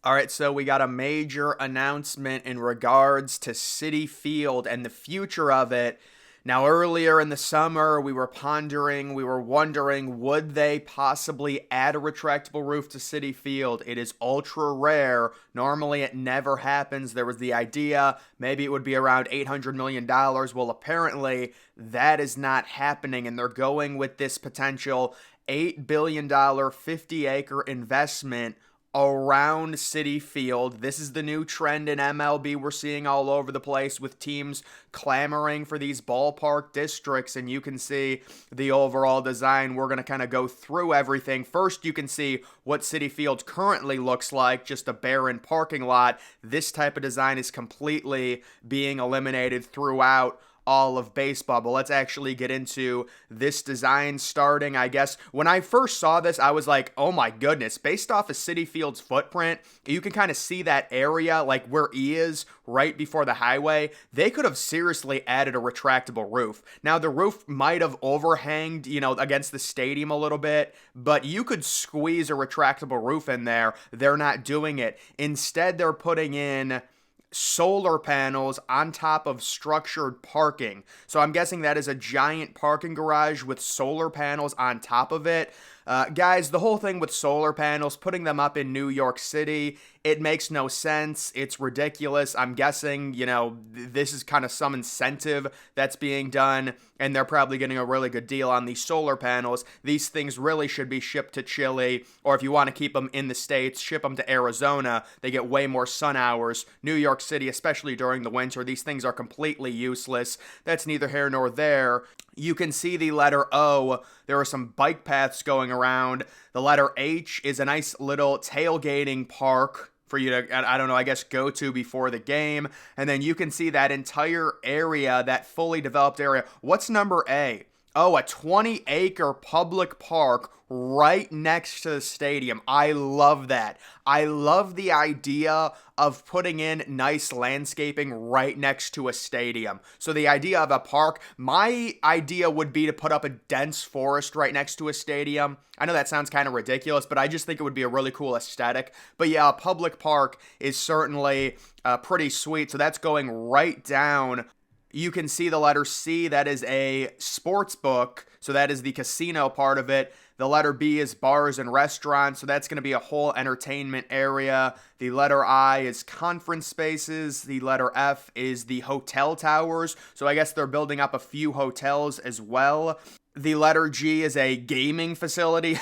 All right, so we got a major announcement in regards to Citi Field and the future of it. Now, earlier in the summer, we were wondering, would they possibly add a retractable roof to Citi Field? It is ultra rare. Normally, it never happens. There was the idea maybe it would be around $800 million. Well, apparently, that is not happening, and they're going with this potential $8 billion, 50-acre investment around Citi Field. This is the new trend in MLB we're seeing all over the place with teams clamoring for these ballpark districts, and you can see the overall design. We're going to kind of go through everything. First, you can see what Citi Field currently looks like, just a barren parking lot. This type of design is completely being eliminated throughout all of baseball. But let's actually get into this design starting. I guess when I first saw this, I was like, oh my goodness, based off of Citi Field's footprint, you can kind of see that area like where E is right before the highway. They could have seriously added a retractable roof. Now the roof might have overhanged, against the stadium a little bit, but you could squeeze a retractable roof in there. They're not doing it. Instead, they're putting in solar panels on top of structured parking. So I'm guessing that is a giant parking garage with solar panels on top of it. Guys, the whole thing with solar panels, putting them up in New York City, it makes no sense. It's ridiculous. I'm guessing, this is kind of some incentive that's being done, and they're probably getting a really good deal on these solar panels. These things really should be shipped to Chile, or if you want to keep them in the States, ship them to Arizona. They get way more sun hours. New York City, especially during the winter, these things are completely useless. That's neither here nor there. You can see the letter O. There are some bike paths going around. The letter H is a nice little tailgating park for you to, I don't know, I guess go to before the game. And then you can see that entire area, that fully developed area. What's number A? Oh, a 20-acre public park right next to the stadium. I love that. I love the idea of putting in nice landscaping right next to a stadium. So the idea of a park, my idea would be to put up a dense forest right next to a stadium. I know that sounds kind of ridiculous, but I just think it would be a really cool aesthetic. But yeah, a public park is certainly pretty sweet. So that's going right down. You can see the letter C, that is a sports book, so that is the casino part of it. The letter B is bars and restaurants, so that's going to be a whole entertainment area. The letter I is conference spaces. The letter F is the hotel towers, so I guess they're building up a few hotels as well. The letter G is a gaming facility.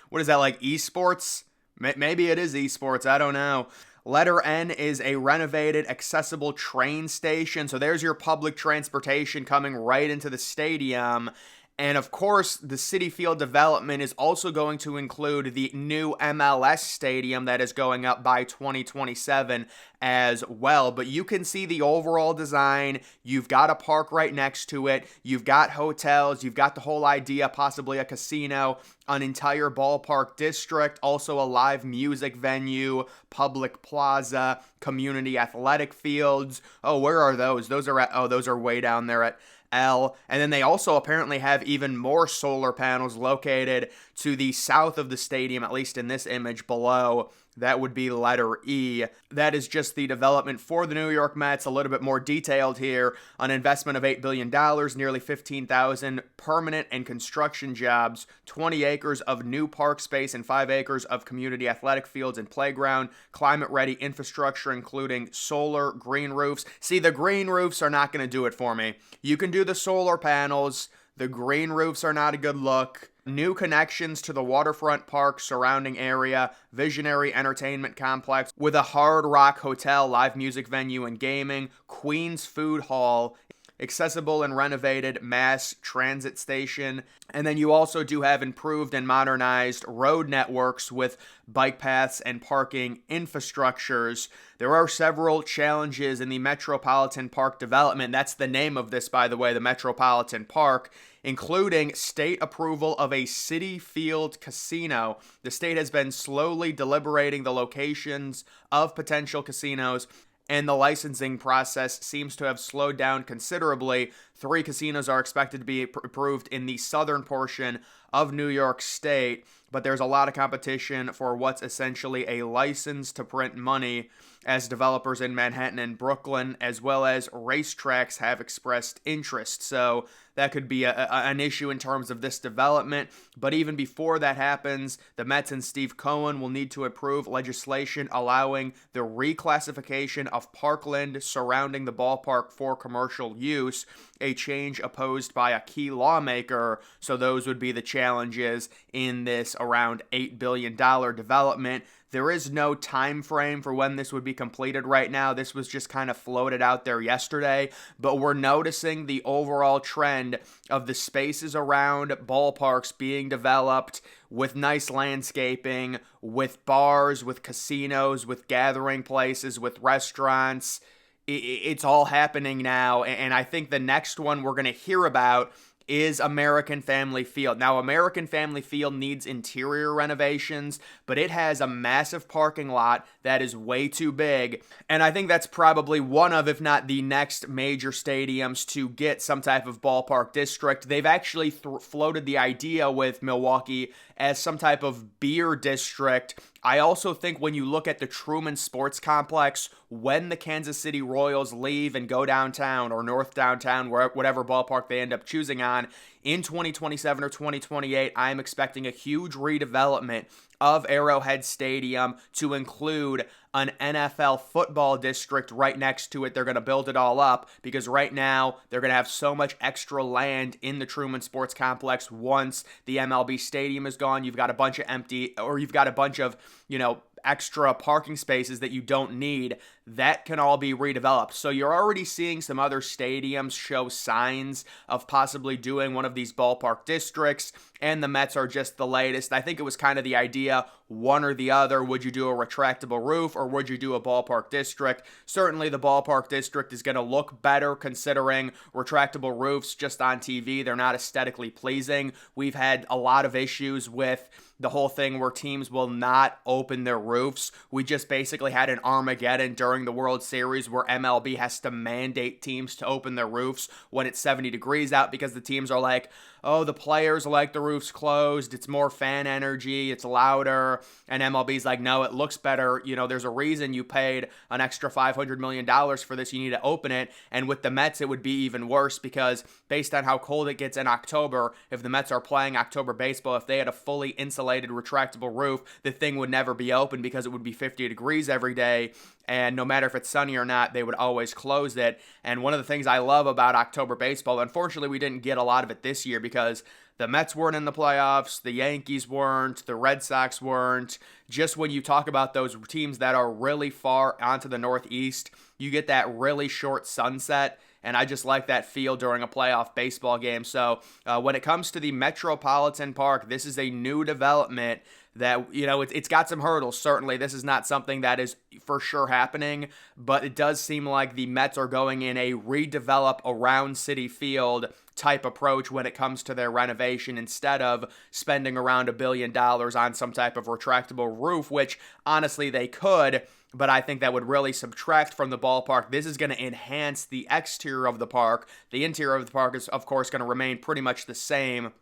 What is that, like esports? Maybe it is esports, I don't know. Letter N is a renovated, accessible train station. So there's your public transportation coming right into the stadium. And of course, the Citi Field development is also going to include the new MLS stadium that is going up by 2027 as well. But you can see the overall design. You've got a park right next to it. You've got hotels. You've got the whole idea, possibly a casino, an entire ballpark district, also a live music venue, public plaza, community athletic fields. Oh, where are those? Those are way down there at L. And then they also apparently have even more solar panels located to the south of the stadium, at least in this image below. That would be letter E. That is just the development for the New York Mets. A little bit more detailed here. An investment of $8 billion, nearly 15,000 permanent and construction jobs, 20 acres of new park space, and 5 acres of community athletic fields and playground, climate-ready infrastructure, including solar, green roofs. See, the green roofs are not going to do it for me. You can do the solar panels. The green roofs are not a good look. New connections to the waterfront park surrounding area, visionary entertainment complex with a Hard Rock Hotel, live music venue and gaming, Queens Food Hall, accessible and renovated mass transit station. And then you also do have improved and modernized road networks with bike paths and parking infrastructures. There are several challenges in the Metropolitan Park development. That's the name of this, by the way, the Metropolitan Park, including state approval of a Citi Field casino. The state has been slowly deliberating the locations of potential casinos, and the licensing process seems to have slowed down considerably. 3 casinos are expected to be approved in the southern portion of New York State. but there's a lot of competition for what's essentially a license to print money, as developers in Manhattan and Brooklyn, as well as racetracks, have expressed interest. So that could be an issue in terms of this development. But even before that happens, the Mets and Steve Cohen will need to approve legislation allowing the reclassification of parkland surrounding the ballpark for commercial use, a change opposed by a key lawmaker. So those would be the challenges in this around $8 billion development. There is no time frame for when this would be completed right now. This was just kind of floated out there yesterday, but we're noticing the overall trend of the spaces around ballparks being developed with nice landscaping, with bars, with casinos, with gathering places, with restaurants. It's all happening now, and I think the next one we're going to hear about is American Family Field. Now, American Family Field needs interior renovations, but it has a massive parking lot that is way too big, and I think that's probably one of, if not the next major stadiums to get some type of ballpark district. They've actually floated the idea with Milwaukee as some type of beer district. I also think when you look at the Truman Sports Complex, when the Kansas City Royals leave and go downtown or north downtown, whatever ballpark they end up choosing on, in 2027 or 2028, I am expecting a huge redevelopment of Arrowhead Stadium to include an NFL football district right next to it. They're going to build it all up because right now they're going to have so much extra land in the Truman Sports Complex. Once the MLB stadium is gone, you've got a bunch of extra parking spaces that you don't need. That can all be redeveloped. So you're already seeing some other stadiums show signs of possibly doing one of these ballpark districts, and the Mets are just the latest. I think it was kind of the idea, one or the other. Would you do a retractable roof or would you do a ballpark district? Certainly the ballpark district is going to look better considering retractable roofs just on TV, they're not aesthetically pleasing. We've had a lot of issues with the whole thing where teams will not open their roofs. We just basically had an Armageddon during the World Series where MLB has to mandate teams to open their roofs when it's 70 degrees out because the teams are like, oh, the players like the roofs closed, it's more fan energy, it's louder, and MLB's like, no, it looks better, there's a reason you paid an extra $500 million for this, you need to open it. And with the Mets, it would be even worse because based on how cold it gets in October, if the Mets are playing October baseball, if they had a fully insulated retractable roof, the thing would never be open because it would be 50 degrees every day, and no matter if it's sunny or not, they would always close it. And one of the things I love about October baseball, unfortunately we didn't get a lot of it this year because the Mets weren't in the playoffs, the Yankees weren't, the Red Sox weren't. Just when you talk about those teams that are really far onto the Northeast, you get that really short sunset, and I just like that feel during a playoff baseball game. So when it comes to the Metropolitan Park, this is a new development that, it's got some hurdles. Certainly, this is not something that is for sure happening, but it does seem like the Mets are going in a redevelop around Citi Field type approach when it comes to their renovation instead of spending around $1 billion on some type of retractable roof, which honestly they could, but I think that would really subtract from the ballpark. This is going to enhance the exterior of the park. The interior of the park is, of course, going to remain pretty much the same.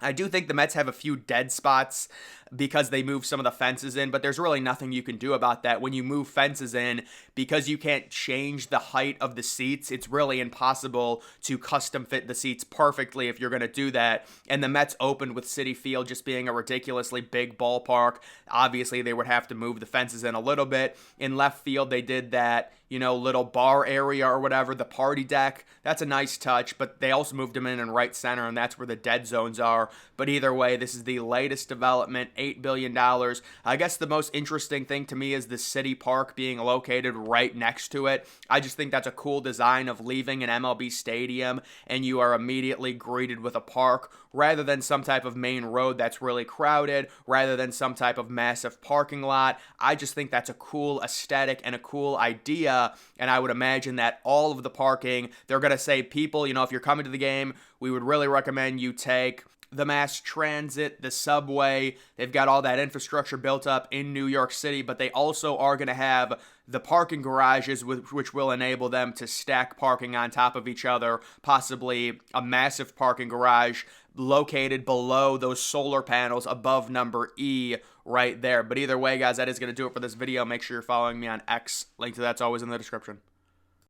I do think the Mets have a few dead spots because they move some of the fences in, but there's really nothing you can do about that. When you move fences in, because you can't change the height of the seats, it's really impossible to custom fit the seats perfectly if you're going to do that. And the Mets opened with Citi Field just being a ridiculously big ballpark. Obviously, they would have to move the fences in a little bit. In left field, they did that, little bar area or whatever, the party deck. That's a nice touch, but they also moved them in right center, and that's where the dead zones are. But either way, this is the latest development, $8 billion. I guess the most interesting thing to me is the City Park being located right next to it. I just think that's a cool design of leaving an MLB stadium and you are immediately greeted with a park rather than some type of main road that's really crowded, rather than some type of massive parking lot. I just think that's a cool aesthetic and a cool idea, and I would imagine that all of the parking, they're going to say, people, if you're coming to the game, we would really recommend you take the mass transit, the subway. They've got all that infrastructure built up in New York City, but they also are going to have the parking garages, which will enable them to stack parking on top of each other, possibly a massive parking garage located below those solar panels above number E right there. But either way, guys, that is going to do it for this video. Make sure you're following me on X. Link to that's always in the description.